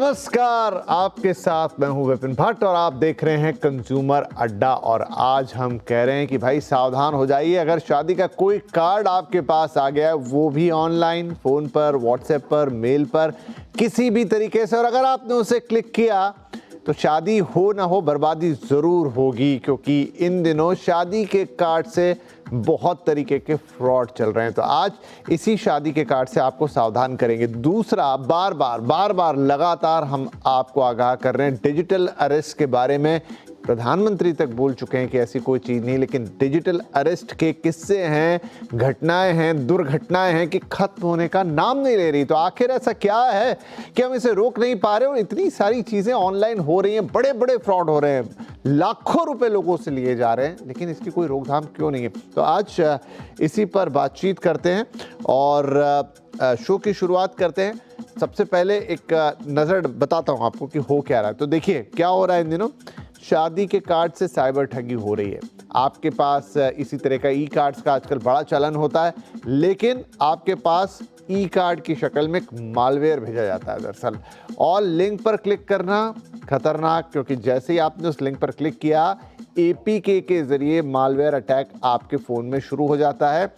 नमस्कार, आपके साथ मैं हूं विपिन भट्ट और आप देख रहे हैं कंज्यूमर अड्डा। और आज हम कह रहे हैं कि भाई सावधान हो जाइए। अगर शादी का कोई कार्ड आपके पास आ गया है, वो भी ऑनलाइन, फ़ोन पर, व्हाट्सएप पर, मेल पर, किसी भी तरीके से, और अगर आपने उसे क्लिक किया तो शादी हो ना हो बर्बादी ज़रूर होगी, क्योंकि इन दिनों शादी के कार्ड से बहुत तरीके के फ्रॉड चल रहे हैं। तो आज इसी शादी के कार्ड से आपको सावधान करेंगे। दूसरा, बार बार लगातार हम आपको आगाह कर रहे हैं डिजिटल अरेस्ट के बारे में। प्रधानमंत्री तक बोल चुके हैं कि ऐसी कोई चीज़ नहीं, लेकिन डिजिटल अरेस्ट के किस्से हैं, घटनाएं हैं, दुर्घटनाएं हैं कि खत्म होने का नाम नहीं ले रही। तो आखिर ऐसा क्या है कि हम इसे रोक नहीं पा रहे और इतनी सारी चीज़ें ऑनलाइन हो रही हैं, बड़े बड़े फ्रॉड हो रहे हैं, लाखों रुपए लोगों से लिए जा रहे हैं, लेकिन इसकी कोई रोकथाम क्यों नहीं है? तो आज इसी पर बातचीत करते हैं और शो की शुरुआत करते हैं। सबसे पहले एक नज़र बताता हूँ आपको कि हो क्या रहा है। तो देखिए क्या हो रहा है इन दिनों। शादी के कार्ड से साइबर ठगी हो रही है। आपके पास इसी तरह का ई कार्ड्स का आजकल बड़ा चलन होता है, लेकिन आपके पास ई कार्ड की शक्ल में एक मालवेयर भेजा जाता है दरअसल। और लिंक पर क्लिक करना खतरनाक, क्योंकि जैसे ही आपने उस लिंक पर क्लिक किया, एपीके के जरिए मालवेयर अटैक आपके फ़ोन में शुरू हो जाता है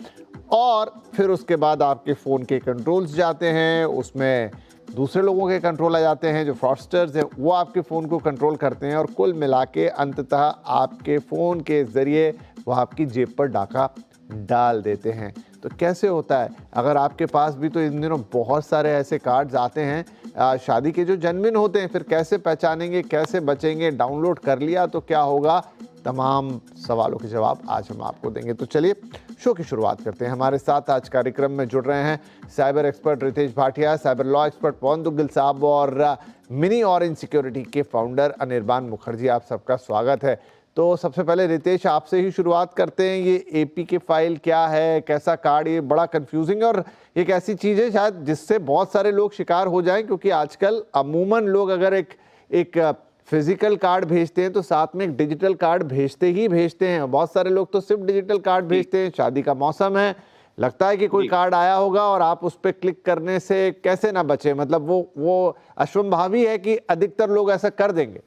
और फिर उसके बाद आपके फ़ोन के कंट्रोल्स जाते हैं, उसमें दूसरे लोगों के कंट्रोल आ जाते हैं, जो फ्रॉडस्टर्स हैं वो आपके फ़ोन को कंट्रोल करते हैं और कुल मिला के अंततः आपके फ़ोन के ज़रिए वो आपकी जेब पर डाका डाल देते हैं। तो कैसे होता है? अगर आपके पास भी तो इन दिनों बहुत सारे ऐसे कार्ड्स आते हैं शादी के जो जेन्युइन होते हैं, फिर कैसे पहचानेंगे, कैसे बचेंगे? डाउनलोड कर लिया तो क्या होगा? तमाम सवालों के जवाब आज हम आपको देंगे। तो चलिए शो की शुरुआत करते हैं। हमारे साथ आज कार्यक्रम में जुड़ रहे हैं cyber expert Ritesh Bhatia, cyber law expert Pawan Duggal साहब और मिनी ऑरेंज सिक्योरिटी के फाउंडर अनिर्बान मुखर्जी। आप सबका स्वागत है। तो सबसे पहले रितेश, आपसे ही शुरुआत करते हैं। ये एपीके फाइल क्या है, कैसा कार्ड? ये बड़ा कंफ्यूजिंग है और एक ऐसी चीज़ है शायद जिससे बहुत सारे लोग शिकार हो जाएं, क्योंकि आजकल अमूमन लोग अगर एक फिजिकल कार्ड भेजते हैं तो साथ में एक डिजिटल कार्ड भेजते ही भेजते हैं। बहुत सारे लोग तो सिर्फ डिजिटल कार्ड भेजते हैं। शादी का मौसम है, लगता है कि कोई कार्ड आया होगा और आप उस पर क्लिक करने से कैसे ना बचे। मतलब वो अश्वम्भावी है कि अधिकतर लोग ऐसा कर देंगे।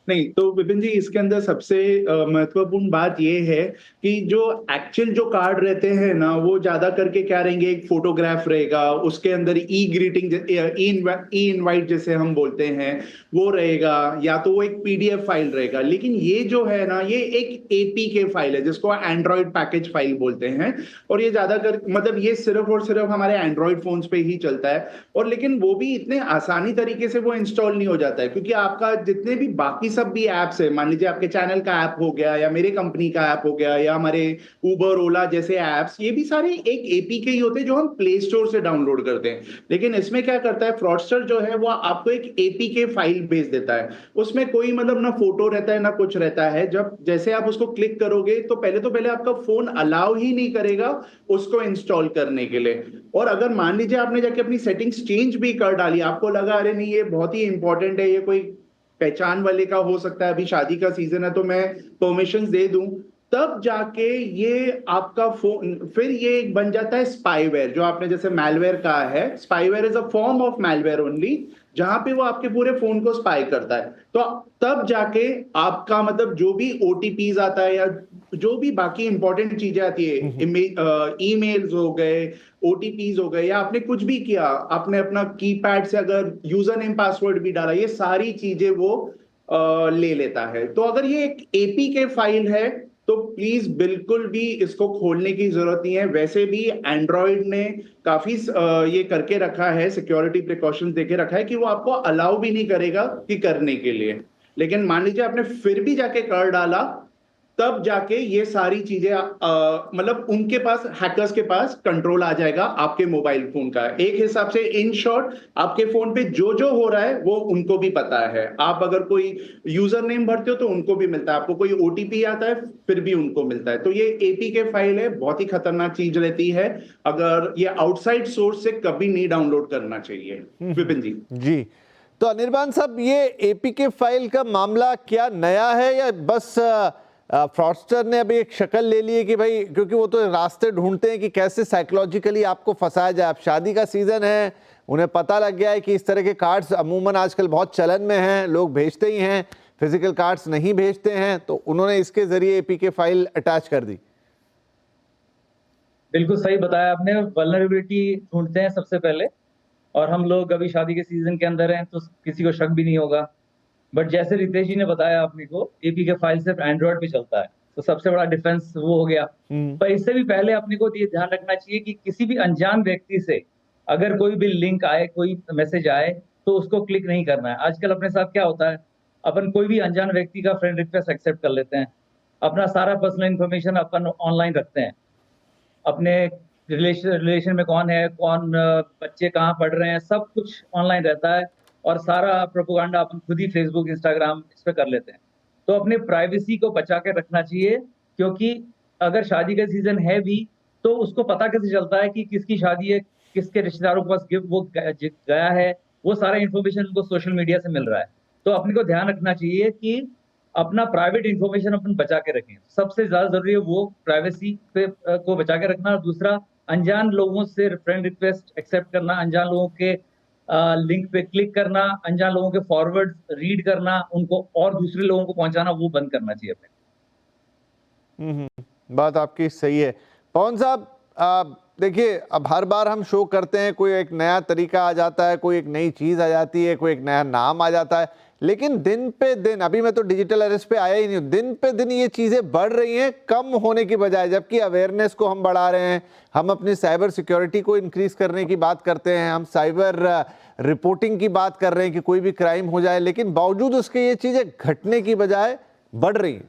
नहीं तो विपिन जी, इसके अंदर सबसे महत्वपूर्ण बात यह है कि जो एक्चुअल जो कार्ड रहते हैं ना, वो ज्यादा करके क्या रहेंगे, एक फोटोग्राफ रहेगा, उसके अंदर ई ग्रीटिंग, ई इनवाइट जैसे हम बोलते हैं वो रहेगा, या तो वो एक पीडीएफ फाइल रहेगा। लेकिन ये जो है ना, ये एक एपीके फाइल है जिसको एंड्रॉइड पैकेज फाइल बोलते हैं। और ये ज्यादा कर मतलब ये सिर्फ और सिर्फ हमारे एंड्रॉइड फोन्स पे ही चलता है। और लेकिन वो भी इतने आसानी तरीके से वो इंस्टॉल नहीं हो जाता है, क्योंकि आपका जितने भी बाकी सब भी ऐप्स है, मान लीजिए आपके चैनल का ऐप हो गया या मेरे कंपनी का ऐप हो गया या हमारे उबर ओला जैसे ऐप्स, ये भी सारे एक एपीके ही होते हैं जो हम प्ले स्टोर से डाउनलोड करते हैं। लेकिन इसमें क्या करता है फ्रॉडस्टर जो है, वो आपको एक एपीके फाइल भेज देता है। उसमें कोई मतलब ना फोटो रहता है ना कुछ रहता है। जब जैसे आप उसको क्लिक करोगे तो पहले आपका फोन अलाउ ही नहीं करेगा उसको इंस्टॉल करने के लिए। और अगर मान लीजिए आपने जाके अपनी सेटिंग्स चेंज भी कर डाली, आपको लगा अरे नहीं ये बहुत ही इंपॉर्टेंट है, ये कोई पहचान वाले का हो सकता है, अभी शादी का सीजन है तो मैं परमिशंस दे दूं, तब जाके ये आपका फोन फिर ये बन जाता है स्पाईवेयर। जो आपने जैसे मैलवेयर कहा है, spyware is a form of malware only, जहां पे वो आपके पूरे फोन को स्पाई करता है। तो तब जाके आपका मतलब जो भी ओटीपीज आता है या जो भी बाकी इंपॉर्टेंट चीजें आती है, ईमेल्स हो गए, ओटीपीज हो गए, या आपने कुछ भी किया, आपने अपना कीपैड से अगर यूजर नेम पासवर्ड भी डाला, ये सारी चीजें वो ले लेता है। तो अगर ये एक एपीके फाइल है तो प्लीज बिल्कुल भी इसको खोलने की जरूरत नहीं है। वैसे भी एंड्रॉइड ने काफी ये करके रखा है, सिक्योरिटी प्रिकॉशंस देके रखा है कि वो आपको अलाउ भी नहीं करेगा कि करने के लिए। लेकिन मान लीजिए आपने फिर भी जाके कर डाला, तब जाके ये सारी चीजें मतलब उनके पास, हैकर्स के पास कंट्रोल आ जाएगा आपके मोबाइल फोन का। एक हिसाब से इन शॉर्ट आपके फोन पे जो जो हो रहा है वो उनको भी पता है। आप अगर कोई यूजर नेम भरते हो तो उनको भी मिलता है, आपको कोई ओटीपी आता है फिर भी उनको मिलता है। तो ये एपीके फाइल है, बहुत ही खतरनाक चीज रहती है। अगर ये आउटसाइड सोर्स से कभी नहीं डाउनलोड करना चाहिए। विपिन जी। जी, तो अनिर्बान साहब, ये एपीके फाइल का मामला क्या नया है या बस फ्रॉडस्टर ने अभी एक शक्ल ले ली है कि भाई, क्योंकि वो तो रास्ते ढूंढते हैं कि कैसे साइकोलॉजिकली आपको फंसाया जाए। अब शादी का सीजन है, उन्हें पता लग गया है कि इस तरह के कार्ड्स अमूमन आजकल बहुत चलन में हैं, लोग भेजते ही हैं, फिजिकल कार्ड्स नहीं भेजते हैं, तो उन्होंने इसके जरिए एपीके फाइल अटैच कर दी। बिल्कुल सही बताया आपने। वल्नरेबिलिटी ढूंढते हैं सबसे पहले, और हम लोग अभी शादी के सीजन के अंदर हैं तो किसी को शक भी नहीं होगा। बट जैसे रितेश जी ने बताया अपने को, एपीके फाइल सिर्फ एंड्रॉइड पे चलता है, तो सबसे बड़ा डिफेंस वो हो गया। पर इससे भी पहले अपने को ये ध्यान रखना चाहिए कि किसी भी अनजान व्यक्ति से अगर कोई भी लिंक आए, कोई मैसेज आए, तो उसको क्लिक नहीं करना है। आजकल अपने साथ क्या होता है, अपन कोई भी अनजान व्यक्ति का फ्रेंड रिक्वेस्ट एक्सेप्ट कर लेते हैं, अपना सारा पर्सनल इन्फॉर्मेशन अपन ऑनलाइन रखते हैं, अपने रिलेशन में कौन है, कौन बच्चे कहाँ पढ़ रहे हैं, सब कुछ ऑनलाइन रहता है, और सारा प्रोपेगेंडा अपन खुद ही फेसबुक, इंस्टाग्राम इस पे कर लेते हैं। तो अपने प्राइवेसी को बचा के रखना चाहिए, क्योंकि अगर शादी का सीजन है भी तो उसको पता कैसे चलता है कि किसकी शादी है, किसके रिश्तेदारों के पास गिफ्ट वो गया है, वो सारा इन्फॉर्मेशन उनको सोशल मीडिया से मिल रहा है। तो अपने को ध्यान रखना चाहिए कि अपना प्राइवेट इंफॉर्मेशन अपन बचा के रखें। सबसे ज्यादा जरूरी है वो प्राइवेसी पे को बचा के रखना। दूसरा, अनजान लोगों से फ्रेंड रिक्वेस्ट एक्सेप्ट करना, अनजान लोगों के लिंक पे क्लिक करना, अनजान लोगों के फॉरवर्ड रीड करना, उनको और दूसरे लोगों को पहुंचाना, वो बंद करना चाहिए अपने। बात आपकी सही है। पवन साहब, देखिए, अब हर बार हम शो करते हैं, कोई एक नया तरीका आ जाता है, कोई एक नई चीज आ जाती है, कोई एक नया नाम आ जाता है, लेकिन दिन पे दिन, अभी मैं तो डिजिटल अरेस्ट पे आया ही नहीं हूं, दिन पे दिन ये चीजें बढ़ रही हैं कम होने की बजाय। जबकि अवेयरनेस को हम बढ़ा रहे हैं, हम अपनी साइबर सिक्योरिटी को इंक्रीज करने की बात करते हैं, हम साइबर रिपोर्टिंग की बात कर रहे हैं कि कोई भी क्राइम हो जाए, लेकिन बावजूद उसके ये चीजें घटने की बजाय बढ़ रही हैं।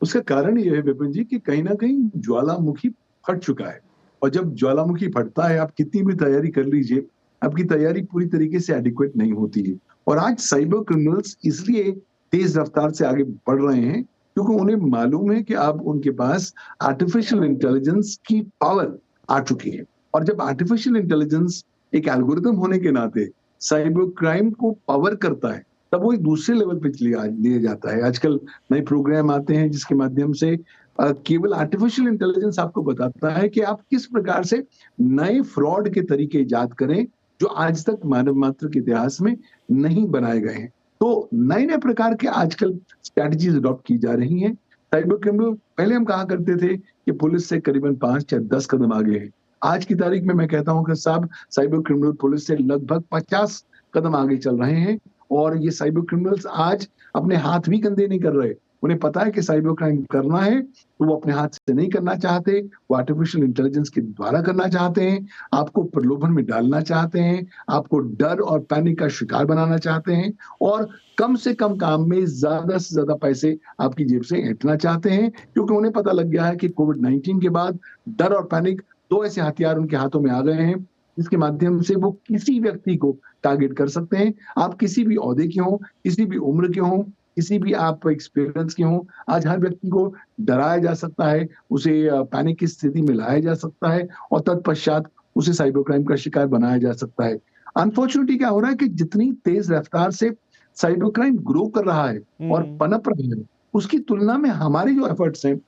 उसका कारण यह है विपिन जी कि कहीं ना कहीं ज्वालामुखी फट चुका है, और जब ज्वालामुखी फटता है, आप कितनी भी तैयारी कर लीजिए, आपकी तैयारी पूरी तरीके से एडिक्वेट नहीं होती है। और आज साइबर क्रिमिनल्स इसलिए तेज रफ्तार से आगे बढ़ रहे हैं क्योंकि उन्हें मालूम है कि अब उनके पास आर्टिफिशियल इंटेलिजेंस की पावर आ चुकी है। और जब आर्टिफिशियल इंटेलिजेंस एक एल्गोरिथम होने के नाते साइबर क्राइम को पावर करता है, तब वो एक दूसरे लेवल पे लिया जाता है। आजकल नए प्रोग्राम आते हैं जिसके माध्यम से केवल आर्टिफिशियल इंटेलिजेंस आपको बताता है कि आप किस प्रकार से नए फ्रॉड के तरीके इजाद करें जो आज तक मानव मात्र के इतिहास में नहीं बनाए गए हैं। तो नए नए प्रकार के आजकल स्ट्रैटेजीज अडॉप्ट की जा रही हैं। साइबर क्रिमिनल, पहले हम कहा करते थे कि पुलिस से करीबन 5 या 10 कदम आगे है। आज की तारीख में मैं कहता हूं कि साहब, साइबर क्रिमिनल पुलिस से लगभग 50 कदम आगे चल रहे हैं। और ये साइबर क्रिमिनल्स आज अपने हाथ भी गंदे नहीं कर रहे। उन्हें पता है कि साइबर क्राइम करना है तो वो अपने हाथ से नहीं करना चाहते, वो आर्टिफिशियल इंटेलिजेंस के द्वारा करना चाहते हैं, आपको प्रलोभन में डालना चाहते हैं, आपको डर और पैनिक का शिकार बनाना चाहते हैं, और कम से कम काम में ज्यादा से ज्यादा पैसे आपकी जेब से ऐंठना चाहते हैं। क्योंकि उन्हें पता लग गया है कि कोविड-19 के बाद डर और पैनिक दो ऐसे हथियार उनके हाथों में आ गए हैं जिसके माध्यम से वो किसी व्यक्ति को टारगेट कर सकते हैं। आप किसी भी ओहदे के हों, किसी भी उम्र के हों, किसी भी आप एक्सपीरियंस के हों, आज हर व्यक्ति को डराया जा सकता है, उसे पैनिक की स्थिति में लाया जा सकता है, और तत्पश्चात उसे साइबर क्राइम का शिकार बनाया जा सकता है। अनफॉर्चुनेटली क्या हो रहा है कि जितनी तेज रफ्तार से साइबर क्राइम ग्रो कर रहा है और पनप रहा है, उसकी तुलना में हमारे जो एफर्ट्स हैं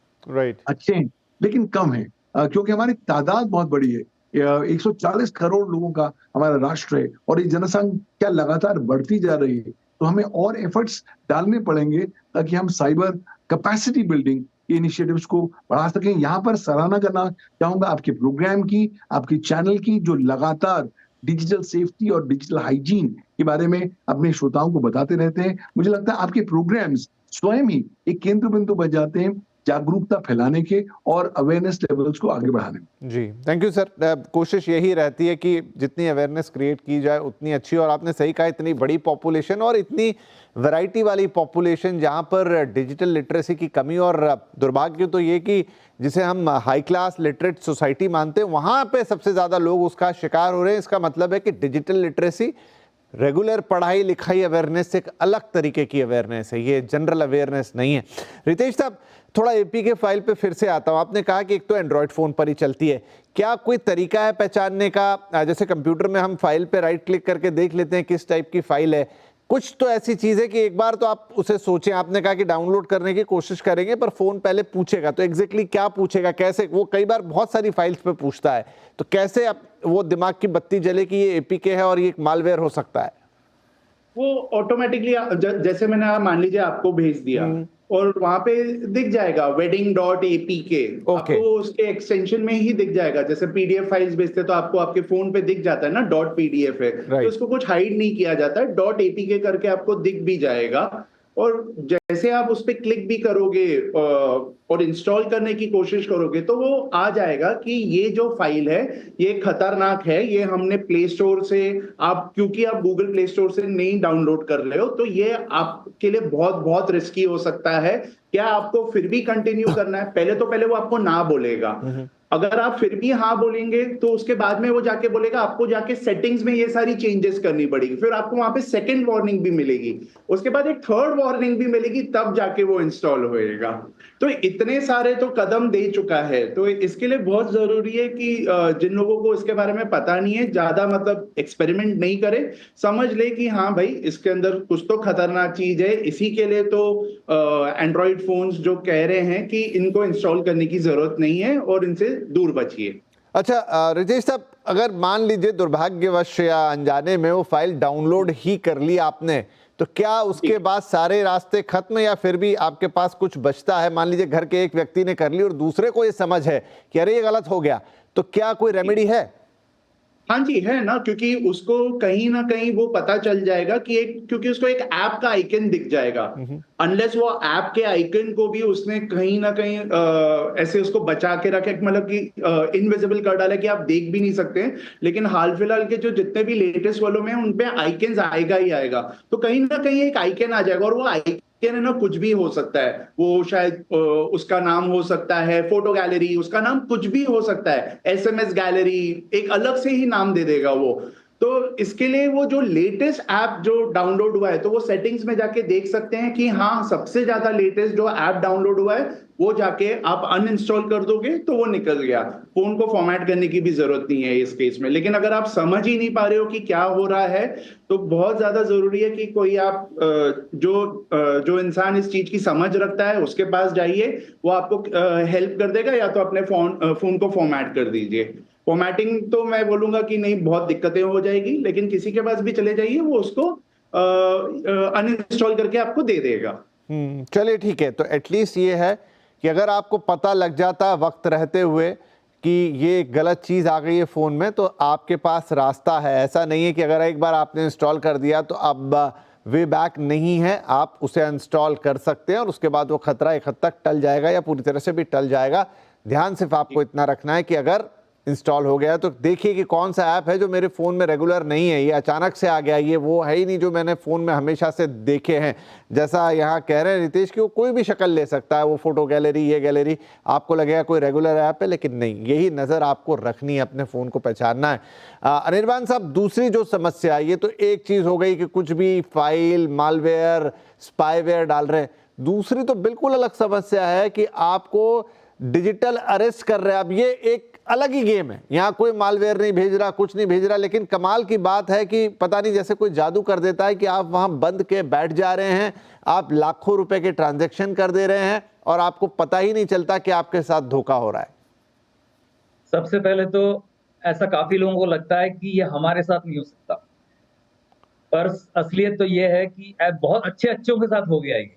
अच्छे हैं, लेकिन कम है, क्योंकि हमारी तादाद बहुत बड़ी है। 140 करोड़ लोगों का हमारा राष्ट्र है और ये जनसंख्या लगातार बढ़ती जा रही है। तो हमें और एफर्ट्स डालने पड़ेंगे ताकि हम साइबर कैपेसिटी बिल्डिंग के इनिशिएटिव्स को बढ़ा सकें। यहाँ पर सराहना करना चाहूंगा आपके प्रोग्राम की, आपके चैनल की, जो लगातार डिजिटल सेफ्टी और डिजिटल हाइजीन के बारे में अपने श्रोताओं को बताते रहते हैं। मुझे लगता है आपके प्रोग्राम्स स्वयं ही एक केंद्र बिंदु बन जाते हैं जागरूकता फैलाने के और अवेयरनेस लेवल्स को आगे बढ़ाने में। जी, थैंक यू सर। कोशिश यही रहती है कि जितनी अवेयरनेस क्रिएट की जाए उतनी अच्छी। और आपने सही कहा, इतनी बड़ी पॉपुलेशन और इतनी वैरायटी वाली पॉपुलेशन जहां पर डिजिटल लिटरेसी की कमी, और दुर्भाग्य तो ये कि जिसे हम हाई क्लास लिटरेट सोसाइटी मानते हैं, वहां पे सबसे ज़्यादा लोग उसका शिकार हो रहे हैं। इसका मतलब है कि डिजिटल लिटरेसी रेगुलर पढ़ाई लिखाई अवेयरनेस से एक अलग तरीके की अवेयरनेस है, ये जनरल अवेयरनेस नहीं है। रितेश साहब, थोड़ा एपीके फाइल पे फिर से आता हूँ। आपने कहा कि एक तो एंड्रॉयड फ़ोन पर ही चलती है, क्या कोई तरीका है पहचानने का? जैसे कंप्यूटर में हम फाइल पे राइट क्लिक करके देख लेते हैं किस टाइप की फाइल है, कुछ तो ऐसी चीज़ है कि एक बार तो आप उसे सोचें, आपने कहा कि डाउनलोड करने की कोशिश करेंगे पर फ़ोन पहले पूछेगा, तो एग्जैक्टली क्या पूछेगा, कैसे? वो कई बार बहुत सारी फाइल्स पे पूछता है, तो कैसे आप वो दिमाग की बत्ती जले कि ये एपीके है और ये मालवेयर हो सकता है? वो ऑटोमेटिकली जैसे मैंने मान लीजिए आपको भेज दिया और वहां पे दिख जाएगा wedding.apk, ओके। आपको उसके एक्सटेंशन में ही दिख जाएगा। जैसे पीडीएफ फाइल्स भेजते तो आपको आपके फोन पे दिख जाता है ना .pdf है, Right. तो इसको कुछ हाइड नहीं किया जाता है, .apk करके आपको दिख भी जाएगा। और जैसे आप उस पर क्लिक भी करोगे और इंस्टॉल करने की कोशिश करोगे तो वो आ जाएगा कि ये जो फाइल है ये खतरनाक है, ये हमने प्ले स्टोर से, आप क्योंकि आप गूगल प्ले स्टोर से नहीं डाउनलोड कर रहे हो तो ये आपके लिए बहुत बहुत रिस्की हो सकता है। क्या आपको फिर भी कंटिन्यू करना है? पहले वो आपको ना बोलेगा। अगर आप फिर भी हाँ बोलेंगे तो उसके बाद में वो जाके बोलेगा आपको जाके सेटिंग्स में ये सारी चेंजेस करनी पड़ेगी, फिर आपको वहां पे सेकंड वार्निंग भी मिलेगी, उसके बाद एक थर्ड वार्निंग भी मिलेगी, तब जाके वो इंस्टॉल होएगा। तो इतने सारे तो कदम दे चुका है, तो इसके लिए बहुत जरूरी है कि जिन लोगों को इसके बारे में पता नहीं है ज्यादा मतलब एक्सपेरिमेंट नहीं करे, समझ ले कि हाँ भाई इसके अंदर कुछ तो खतरनाक चीज है। इसी के लिए तो एंड्रॉइड फोन्स जो कह रहे हैं कि इनको इंस्टॉल करने की जरूरत नहीं है और इनसे दूर बचिए। अच्छा रितेश साहब, अगर मान लीजिए दुर्भाग्यवश या अनजाने में वो फाइल डाउनलोड ही कर ली आपने, तो क्या उसके बाद सारे रास्ते खत्म या फिर भी आपके पास कुछ बचता है? मान लीजिए घर के एक व्यक्ति ने कर ली और दूसरे को ये समझ है कि अरे ये गलत हो गया, तो क्या कोई रेमेडी है? हाँ जी है ना, क्योंकि उसको कहीं ना कहीं वो पता चल जाएगा कि क्योंकि उसको एक ऐप का आइकन दिख जाएगा। अनलेस वो ऐप के आइकन को भी उसने कहीं ना कहीं ऐसे उसको बचा के रखे, मतलब कि इनविजिबल कर डाला कि आप देख भी नहीं सकते हैं। लेकिन हाल फिलहाल के जो जितने भी लेटेस्ट वालों में उनपे आइकन आएगा ही आएगा, तो कहीं ना कहीं एक आइकन आ जाएगा और वो आइकन है ना कुछ भी हो सकता है। वो शायद उसका नाम हो सकता है फोटो गैलरी, उसका नाम कुछ भी हो सकता है, एसएमएस गैलरी, एक अलग से ही नाम दे देगा वो। तो इसके लिए वो जो लेटेस्ट ऐप जो डाउनलोड हुआ है तो वो सेटिंग्स में जाके देख सकते हैं कि हाँ सबसे ज्यादा लेटेस्ट जो ऐप डाउनलोड हुआ है वो जाके आप अनइंस्टॉल कर दोगे तो वो निकल गया। फोन को फॉर्मेट करने की भी जरूरत नहीं है इस केस में। लेकिन अगर आप समझ ही नहीं पा रहे हो कि क्या हो रहा है तो बहुत ज्यादा जरूरी है कि कोई आप जो इंसान इस चीज की समझ रखता है उसके पास जाइए, वो आपको हेल्प कर देगा, या तो अपने फोन को फॉर्मेट कर दीजिए। फॉर्मेटिंग तो मैं बोलूंगा कि नहीं बहुत दिक्कतें हो जाएगी, लेकिन किसी के पास भी चले जाइए वो उसको अनइंस्टॉल करके आपको दे देगा। चलिए ठीक है, तो एटलीस्ट ये है कि अगर आपको पता लग जाता वक्त रहते हुए कि ये गलत चीज़ आ गई है फ़ोन में, तो आपके पास रास्ता है। ऐसा नहीं है कि अगर एक बार आपने इंस्टॉल कर दिया तो अब वे बैक नहीं है, आप उसे अनइंस्टॉल कर सकते हैं और उसके बाद वो खतरा एक हद तक टल जाएगा या पूरी तरह से भी टल जाएगा। ध्यान सिर्फ आपको इतना रखना है कि अगर इंस्टॉल हो गया तो देखिए कि कौन सा ऐप है जो मेरे फ़ोन में रेगुलर नहीं है, ये अचानक से आ गया, ये वो है ही नहीं जो मैंने फ़ोन में हमेशा से देखे हैं। जैसा यहाँ कह रहे हैं रितेश कि वो कोई भी शक्ल ले सकता है, वो फोटो गैलरी, ये गैलरी, आपको लगेगा कोई रेगुलर ऐप है, लेकिन नहीं, यही नज़र आपको रखनी है, अपने फ़ोन को पहचानना है। अनिर्बान साहब, दूसरी जो समस्या, ये तो एक चीज़ हो गई कि कुछ भी फाइल, मालवेयर, स्पाईवेयर डाल रहे हैं। दूसरी तो बिल्कुल अलग समस्या है कि आपको डिजिटल अरेस्ट कर रहे हैं। अब ये एक अलग ही गेम है, यहाँ कोई मालवेयर नहीं भेज रहा, कुछ नहीं भेज रहा, लेकिन कमाल की बात है कि पता नहीं जैसे कोई जादू कर देता है कि आप वहाँ बंद के बैठ जा रहे हैं, आप लाखों रुपए के ट्रांजैक्शन कर दे रहे हैं और आपको पता ही नहीं चलता कि आपके साथ धोखा हो रहा है। सबसे पहले तो ऐसा काफी लोगों को लगता है कि ये हमारे साथ नहीं हो सकता, पर असलियत तो ये है कि बहुत अच्छों के साथ हो गया ये,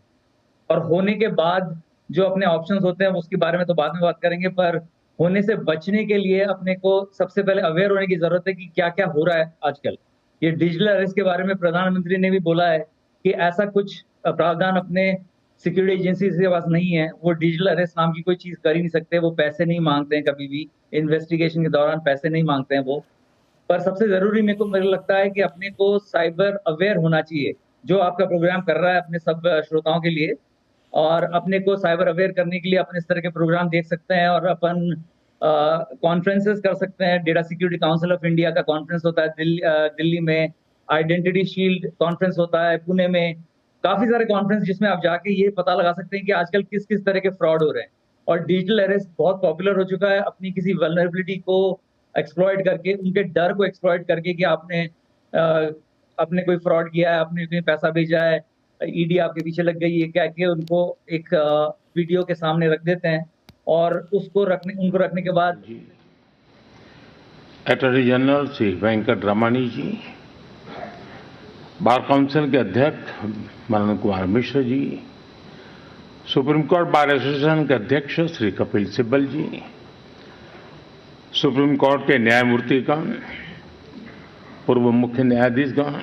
और होने के बाद जो अपने ऑप्शंस होते हैं उसके बारे में तो बाद में बात करेंगे, पर होने से बचने के लिए अपने को सबसे पहले अवेयर होने की जरूरत है कि क्या क्या हो रहा है आजकल। ये डिजिटल अरेस्ट के बारे में प्रधानमंत्री ने भी बोला है कि ऐसा कुछ प्रावधान अपने सिक्योरिटी एजेंसी के पास नहीं है। वो डिजिटल अरेस्ट नाम की कोई चीज कर ही नहीं सकते, वो पैसे नहीं मांगते हैं, कभी भी इन्वेस्टिगेशन के दौरान पैसे नहीं मांगते हैं वो। पर सबसे जरूरी मेरे लगता है कि अपने को साइबर अवेयर होना चाहिए, जो आपका प्रोग्राम कर रहा है अपने सब श्रोताओं के लिए। और अपने को साइबर अवेयर करने के लिए अपन इस तरह के प्रोग्राम देख सकते हैं और अपन कॉन्फ्रेंसेस कर सकते हैं। Data security council of India का कॉन्फ्रेंस होता है दिल्ली में, आइडेंटिटी शील्ड कॉन्फ्रेंस होता है पुणे में, काफी सारे कॉन्फ्रेंस जिसमें आप जाके ये पता लगा सकते हैं कि आजकल किस किस तरह के फ्रॉड हो रहे हैं। और डिजिटल अरेस्ट बहुत पॉपुलर हो चुका है, अपनी किसी वल्नरेबिलिटी को एक्सप्लॉइट करके, उनके डर को एक्सप्लॉइट करके कि आपने कोई फ्रॉड किया है, आपने कोई पैसा भेजा है, ईडी आपके पीछे लग गई है, क्या कि उनको एक वीडियो के सामने रख देते हैं और उनको रखने के बाद अटॉर्नी जनरल श्री वेंकट रमणी जी, बार काउंसिल के अध्यक्ष Manan Kumar Mishra ji, supreme court bar association के अध्यक्ष श्री कपिल सिब्बल जी, सुप्रीम कोर्ट के न्यायमूर्तिगण, पूर्व मुख्य न्यायाधीशगण,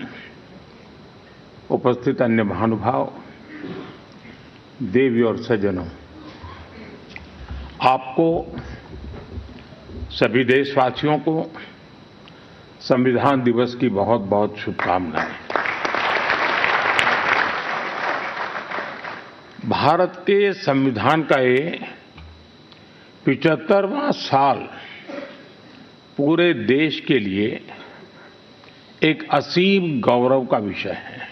उपस्थित अन्य महानुभाव, देवी और सज्जनों, आपको सभी देशवासियों को संविधान दिवस की बहुत बहुत शुभकामनाएं। भारत के संविधान का ये 75वां साल पूरे देश के लिए एक असीम गौरव का विषय है।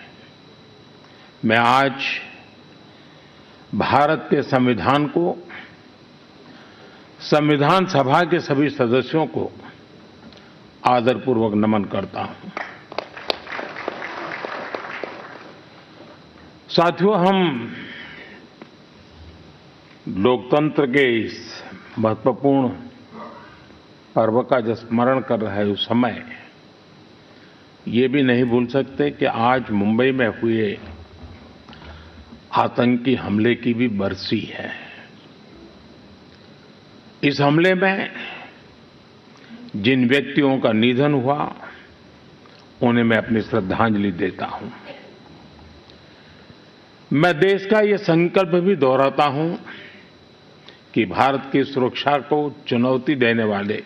मैं आज भारत के संविधान को, संविधान सभा के सभी सदस्यों को आदरपूर्वक नमन करता हूं। साथियों, हम लोकतंत्र के इस महत्वपूर्ण पर्व का जब स्मरण कर रहे उस समय ये भी नहीं भूल सकते कि आज मुंबई में हुए आतंकी हमले की भी बरसी है। इस हमले में जिन व्यक्तियों का निधन हुआ उन्हें मैं अपनी श्रद्धांजलि देता हूं। मैं देश का ये संकल्प भी दोहराता हूं कि भारत की सुरक्षा को चुनौती देने वाले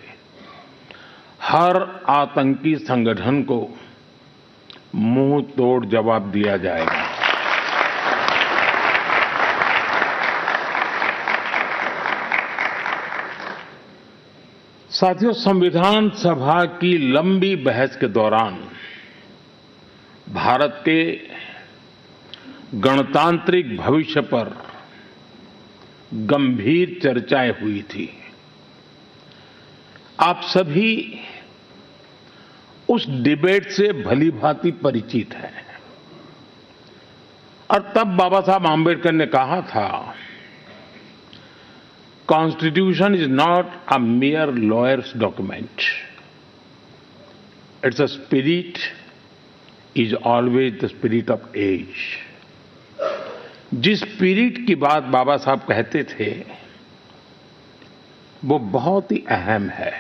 हर आतंकी संगठन को मुंह तोड़ जवाब दिया जाएगा। साथियों, संविधान सभा की लंबी बहस के दौरान भारत के गणतांत्रिक भविष्य पर गंभीर चर्चाएं हुई थी। आप सभी उस डिबेट से भलीभांति परिचित हैं और तब बाबा साहब आंबेडकर ने कहा था, Constitution is not a mere lawyer's document. Its spirit is always the spirit of age. जिस स्पिरिट की बात बाबा साहब कहते थे वो बहुत ही अहम है।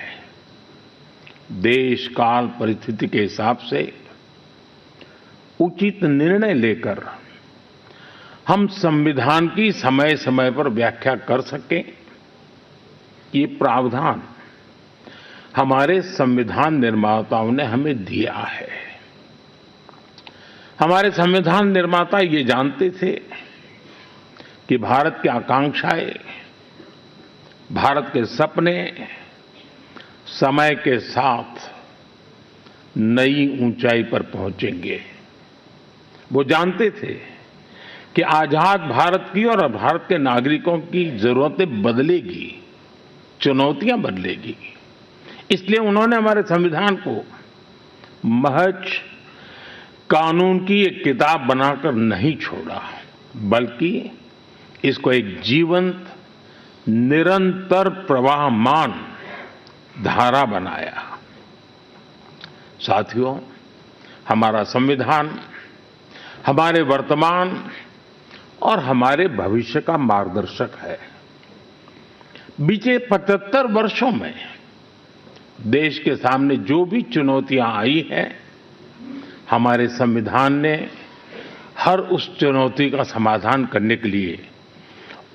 देश काल परिस्थिति के हिसाब से उचित निर्णय लेकर हम संविधान की समय समय पर व्याख्या कर सकें, ये प्रावधान हमारे संविधान निर्माताओं ने हमें दिया है। हमारे संविधान निर्माता ये जानते थे कि भारत की आकांक्षाएं, भारत के सपने समय के साथ नई ऊंचाई पर पहुंचेंगे। वो जानते थे कि आजाद भारत की और भारत के नागरिकों की जरूरतें बदलेगी, चुनौतियां बदलेगी। इसलिए उन्होंने हमारे संविधान को महज कानून की एक किताब बनाकर नहीं छोड़ा, बल्कि इसको एक जीवंत, निरंतर प्रवाहमान धारा बनाया। साथियों, हमारा संविधान हमारे वर्तमान और हमारे भविष्य का मार्गदर्शक है। बीते 75 वर्षों में देश के सामने जो भी चुनौतियां आई हैं, हमारे संविधान ने हर उस चुनौती का समाधान करने के लिए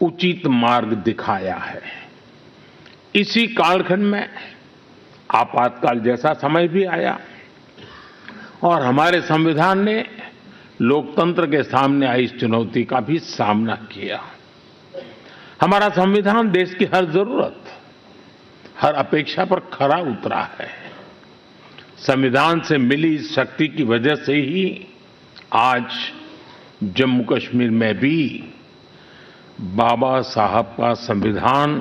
उचित मार्ग दिखाया है। इसी कालखंड में आपातकाल जैसा समय भी आया और हमारे संविधान ने लोकतंत्र के सामने आई इस चुनौती का भी सामना किया। हमारा संविधान देश की हर जरूरत, हर अपेक्षा पर खरा उतरा है। संविधान से मिली इस शक्ति की वजह से ही आज जम्मू कश्मीर में भी बाबा साहब का संविधान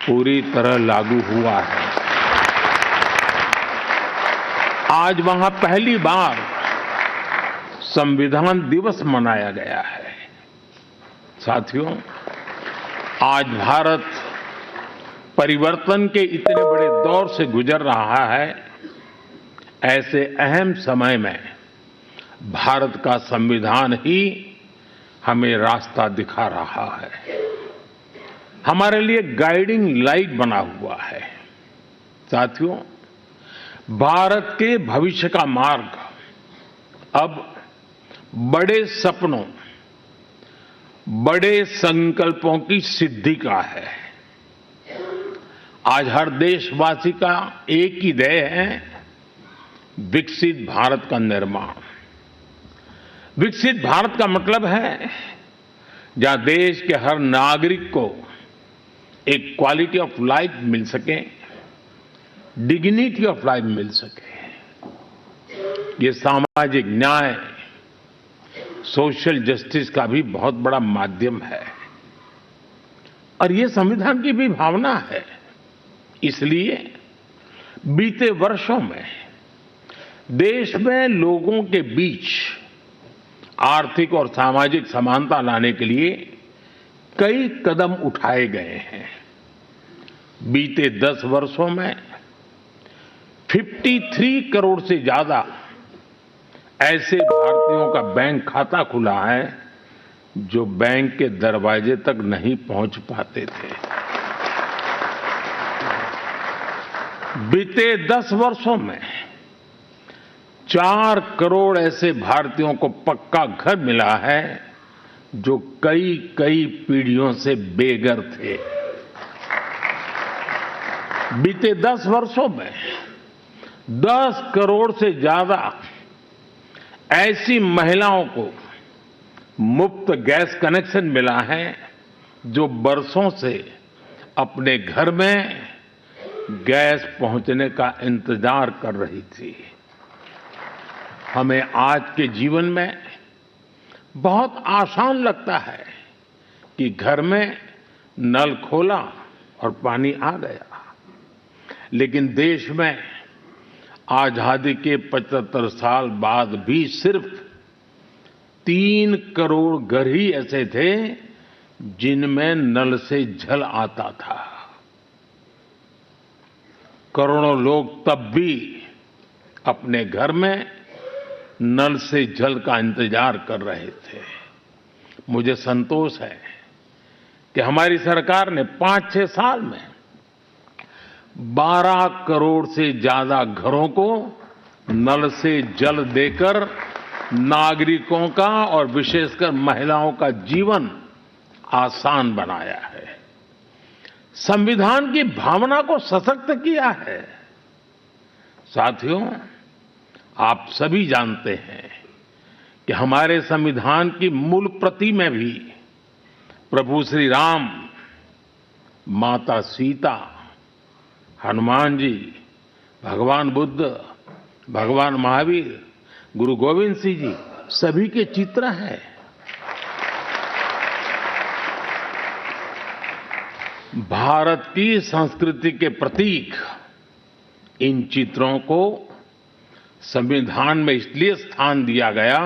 पूरी तरह लागू हुआ है। आज वहां पहली बार संविधान दिवस मनाया गया है। साथियों, आज भारत परिवर्तन के इतने बड़े दौर से गुजर रहा है, ऐसे अहम समय में भारत का संविधान ही हमें रास्ता दिखा रहा है, हमारे लिए गाइडिंग लाइट बना हुआ है। साथियों, भारत के भविष्य का मार्ग अब बड़े सपनों, बड़े संकल्पों की सिद्धि का है। आज हर देशवासी का एक ही ध्येय है, विकसित भारत का निर्माण। विकसित भारत का मतलब है जहां देश के हर नागरिक को एक क्वालिटी ऑफ लाइफ मिल सके, डिग्निटी ऑफ लाइफ मिल सके। ये सामाजिक न्याय, सोशल जस्टिस का भी बहुत बड़ा माध्यम है और ये संविधान की भी भावना है। इसलिए बीते वर्षों में देश में लोगों के बीच आर्थिक और सामाजिक समानता लाने के लिए कई कदम उठाए गए हैं। बीते 10 वर्षों में 53 करोड़ से ज्यादा ऐसे भारतीयों का बैंक खाता खुला है जो बैंक के दरवाजे तक नहीं पहुंच पाते थे। बीते 10 वर्षों में 4 करोड़ ऐसे भारतीयों को पक्का घर मिला है जो कई कई पीढ़ियों से बेघर थे। बीते 10 वर्षों में 10 करोड़ से ज्यादा ऐसी महिलाओं को मुफ्त गैस कनेक्शन मिला है जो बरसों से अपने घर में गैस पहुंचने का इंतजार कर रही थी। हमें आज के जीवन में बहुत आसान लगता है कि घर में नल खोला और पानी आ गया, लेकिन देश में आजादी के 75 साल बाद भी सिर्फ 3 करोड़ घर ही ऐसे थे जिनमें नल से जल आता था। करोड़ों लोग तब भी अपने घर में नल से जल का इंतजार कर रहे थे। मुझे संतोष है कि हमारी सरकार ने 5-6 साल में 12 करोड़ से ज्यादा घरों को नल से जल देकर नागरिकों का और विशेषकर महिलाओं का जीवन आसान बनाया है, संविधान की भावना को सशक्त किया है। साथियों, आप सभी जानते हैं कि हमारे संविधान की मूल प्रति में भी प्रभु श्री राम, माता सीता, हनुमान जी, भगवान बुद्ध, भगवान महावीर, गुरु गोविंद सिंह जी सभी के चित्र हैं। भारत की संस्कृति के प्रतीक इन चित्रों को संविधान में इसलिए स्थान दिया गया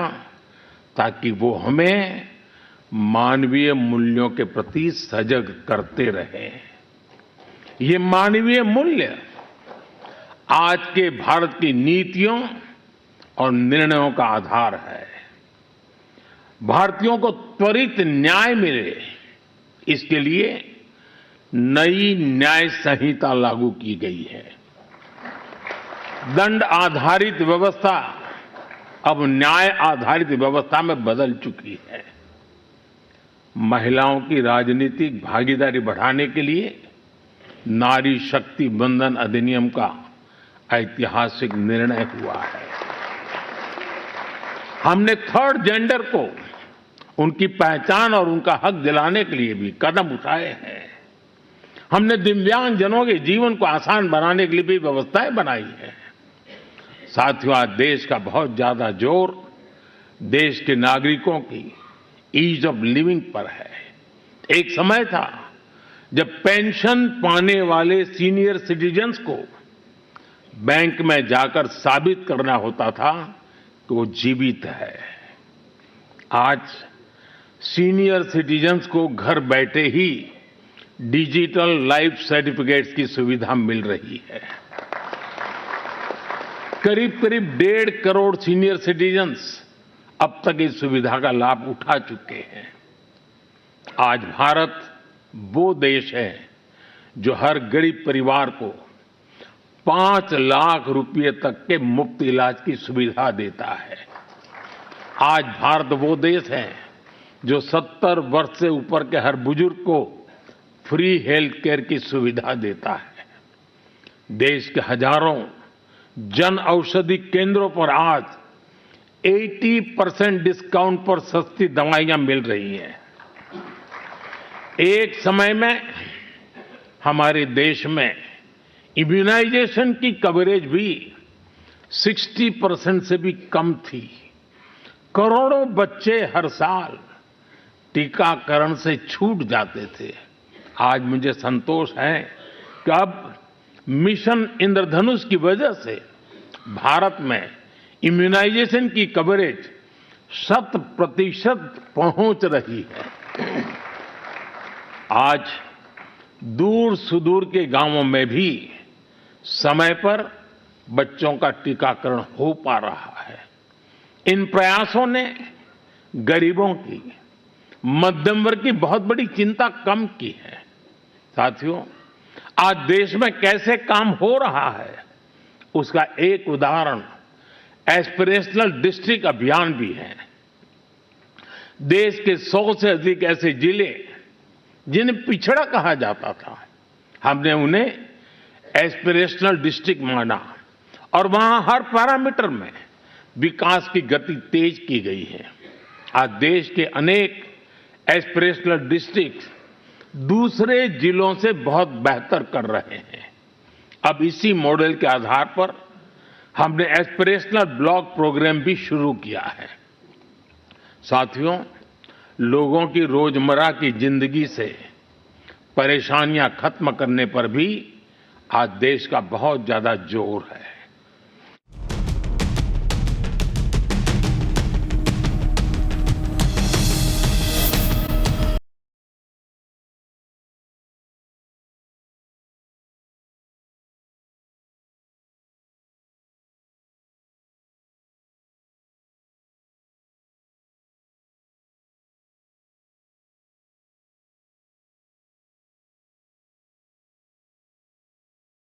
ताकि वो हमें मानवीय मूल्यों के प्रति सजग करते रहे। ये मानवीय मूल्य आज के भारत की नीतियों और निर्णयों का आधार है। भारतीयों को त्वरित न्याय मिले, इसके लिए नई न्याय संहिता लागू की गई है। दंड आधारित व्यवस्था अब न्याय आधारित व्यवस्था में बदल चुकी है। महिलाओं की राजनीतिक भागीदारी बढ़ाने के लिए नारी शक्ति बंधन अधिनियम का ऐतिहासिक निर्णय हुआ है। हमने थर्ड जेंडर को उनकी पहचान और उनका हक दिलाने के लिए भी कदम उठाए हैं। हमने दिव्यांगजनों के जीवन को आसान बनाने के लिए भी व्यवस्थाएं बनाई हैं। साथियों, आज देश का बहुत ज्यादा जोर देश के नागरिकों की ईज ऑफ लिविंग पर है। एक समय था जब पेंशन पाने वाले सीनियर सिटीजन्स को बैंक में जाकर साबित करना होता था कि वो जीवित है। आज सीनियर सिटीजन्स को घर बैठे ही डिजिटल लाइफ सर्टिफिकेट्स की सुविधा मिल रही है। करीब करीब 1.5 करोड़ सीनियर सिटीजन्स अब तक इस सुविधा का लाभ उठा चुके हैं। आज भारत वो देश है जो हर गरीब परिवार को 5 लाख रुपए तक के मुफ्त इलाज की सुविधा देता है। आज भारत वो देश है जो 70 वर्ष से ऊपर के हर बुजुर्ग को फ्री हेल्थ केयर की सुविधा देता है। देश के हजारों जन औषधि केंद्रों पर आज 80% डिस्काउंट पर सस्ती दवाइयां मिल रही हैं। एक समय में हमारे देश में इम्यूनाइजेशन की कवरेज भी 60% से भी कम थी। करोड़ों बच्चे हर साल टीकाकरण से छूट जाते थे। आज मुझे संतोष है कि अब मिशन इंद्रधनुष की वजह से भारत में इम्यूनाइजेशन की कवरेज 100% पहुंच रही है। आज दूर सुदूर के गांवों में भी समय पर बच्चों का टीकाकरण हो पा रहा है। इन प्रयासों ने गरीबों की, मध्यम वर्ग की बहुत बड़ी चिंता कम की है। साथियों, आज देश में कैसे काम हो रहा है उसका एक उदाहरण एस्पिरेशनल डिस्ट्रिक्ट अभियान भी है। देश के 100 से अधिक ऐसे जिले जिन्हें पिछड़ा कहा जाता था, हमने उन्हें एस्पिरेशनल डिस्ट्रिक्ट माना और वहां हर पैरामीटर में विकास की गति तेज की गई है। आज देश के अनेक एस्पिरेशनल डिस्ट्रिक्ट दूसरे जिलों से बहुत बेहतर कर रहे हैं। अब इसी मॉडल के आधार पर हमने एस्पिरेशनल ब्लॉक प्रोग्राम भी शुरू किया है। साथियों, लोगों की रोजमर्रा की जिंदगी से परेशानियां खत्म करने पर भी आज देश का बहुत ज्यादा जोर है।